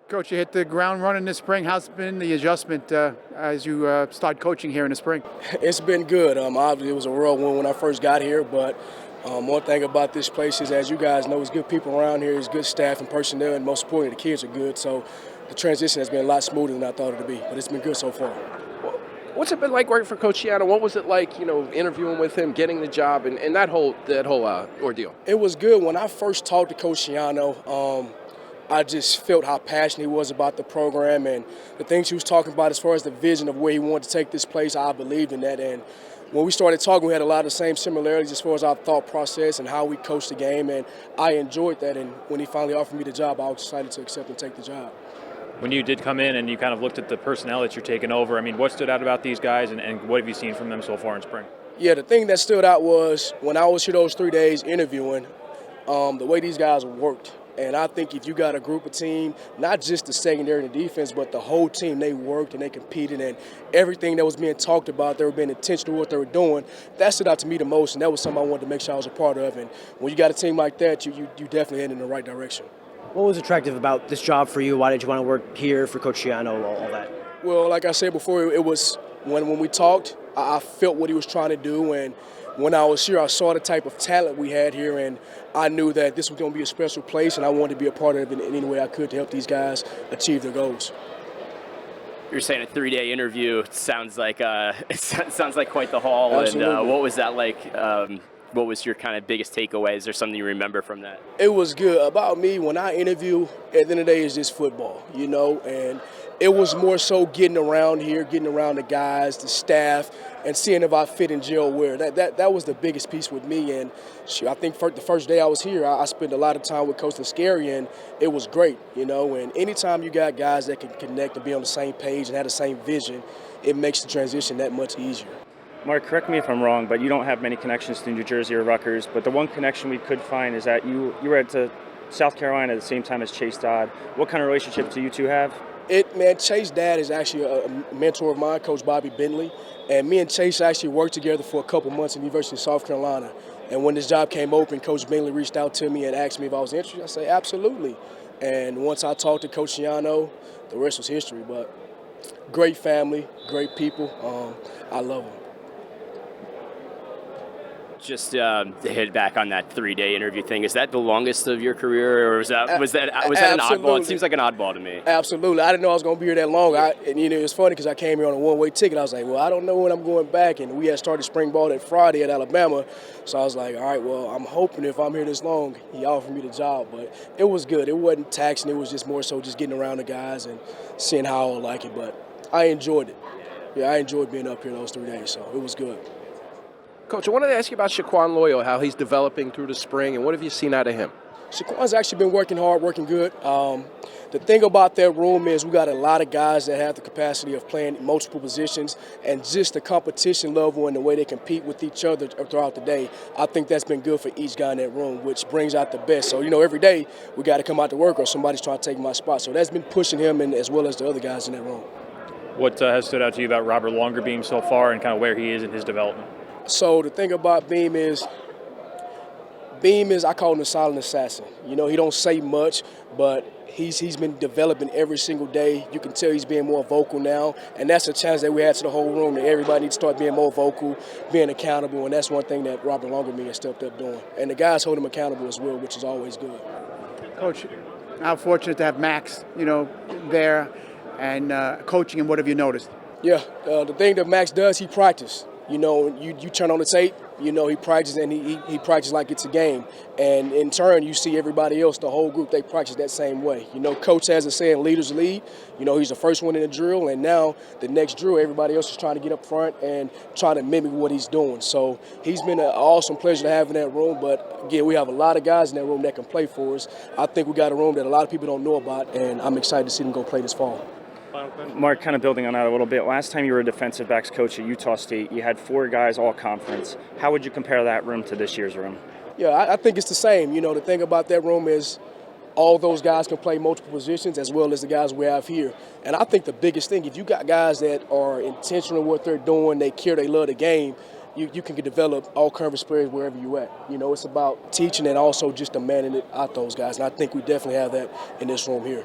Coach, you hit the ground running this spring. How's been the adjustment as you start coaching here in the spring? It's been good. Obviously, it was a whirlwind when I first got here, but one thing about this place is, as you guys know, there's good people around here, there's good staff and personnel, and most importantly, the kids are good. So the transition has been a lot smoother than I thought it would be, but it's been good so far. What's it been like working for Coach Schiano? What was it like, interviewing with him, getting the job, and that whole ordeal? It was good. When I first talked to Coach Schiano, I just felt how passionate he was about the program and the things he was talking about as far as the vision of where he wanted to take this place. I believed in that. And when we started talking, we had a lot of the same similarities as far as our thought process and how we coached the game. And I enjoyed that. And when he finally offered me the job, I was excited to accept and take the job. When you did come in and you kind of looked at the personnel that you're taking over, I mean, what stood out about these guys and what have you seen from them so far in spring? Yeah, the thing that stood out was when I was here those 3 days interviewing, the way these guys worked. And I think if you got a group of team, not just the secondary and the defense, but the whole team, they worked and they competed, and everything that was being talked about, they were being intentional with what they were doing. That stood out to me the most, and that was something I wanted to make sure I was a part of. And when you got a team like that, you definitely head in the right direction. What was attractive about this job for you? Why did you want to work here for Coach Schiano, all that? Well, like I said before, it was when we talked, I felt what he was trying to do, and when I was here, I saw the type of talent we had here, and I knew that this was going to be a special place, and I wanted to be a part of it in any way I could to help these guys achieve their goals. You're saying a 3-day interview sounds like it sounds like quite the haul. Absolutely. And what was that like? What was your kind of biggest takeaway? Is there something you remember from that? It was good. About me, when I interview, at the end of the day, it's just football, and it was more so getting around here, getting around the guys, the staff, and seeing if I fit in jail where. That was the biggest piece with me. And I think the first day I was here, I spent a lot of time with Coach Lascari, and it was great, And anytime you got guys that can connect and be on the same page and have the same vision, it makes the transition that much easier. Mark, correct me if I'm wrong, but you don't have many connections to New Jersey or Rutgers, but the one connection we could find is that you were at South Carolina at the same time as Chas Dodd. What kind of relationship do you two have? Chas' dad is actually a mentor of mine, Coach Bobby Bentley, and me and Chas actually worked together for a couple months at the University of South Carolina. And when this job came open, Coach Bentley reached out to me and asked me if I was interested. I said, absolutely. And once I talked to Coach Schiano, the rest was history. But great family, great people. I love them. Just to hit back on that 3-day interview thing, is that the longest of your career, or was that an oddball? It seems like an oddball to me. Absolutely. I didn't know I was going to be here that long. It's funny because I came here on a one-way ticket. I was like, well, I don't know when I'm going back. And we had started spring ball that Friday at Alabama. So I was like, all right, well, I'm hoping if I'm here this long, he offered me the job. But it was good. It wasn't taxing. It was just more so just getting around the guys and seeing how I would like it. But I enjoyed it. Yeah, I enjoyed being up here those 3 days. So it was good. Coach, I wanted to ask you about Shaquan Loyal, how he's developing through the spring, and what have you seen out of him? Shaquan's actually been working hard, working good. The thing about that room is we got a lot of guys that have the capacity of playing multiple positions, and just the competition level and the way they compete with each other throughout the day, I think that's been good for each guy in that room, which brings out the best. So, every day we got to come out to work or somebody's trying to take my spot. So that's been pushing him and as well as the other guys in that room. What has stood out to you about Robert Longerbeam so far and kind of where he is in his development? So the thing about Beam is I call him the silent assassin. He don't say much, but he's been developing every single day. You can tell he's being more vocal now, and that's a challenge that we had to the whole room, that everybody needs to start being more vocal, being accountable, and that's one thing that Robert Longerbeam has stepped up doing. And the guys hold him accountable as well, which is always good. Coach, I'm fortunate to have Max, there and coaching him. What have you noticed? Yeah, the thing that Max does, he practices. You turn on the tape, he practices and he practices like it's a game. And in turn, you see everybody else, the whole group, they practice that same way. Coach has a saying, leaders lead. He's the first one in the drill, and now the next drill, everybody else is trying to get up front and trying to mimic what he's doing. So he's been an awesome pleasure to have in that room. But again, we have a lot of guys in that room that can play for us. I think we got a room that a lot of people don't know about, and I'm excited to see them go play this fall. Mark, kind of building on that a little bit, last time you were a defensive backs coach at Utah State, you had 4 guys all conference. How would you compare that room to this year's room? Yeah, I think it's the same. The thing about that room is all those guys can play multiple positions as well as the guys we have here. And I think the biggest thing, if you got guys that are intentional in what they're doing, they care, they love the game, you can develop all kinds of players wherever you're at. It's about teaching and also just demanding it out those guys. And I think we definitely have that in this room here.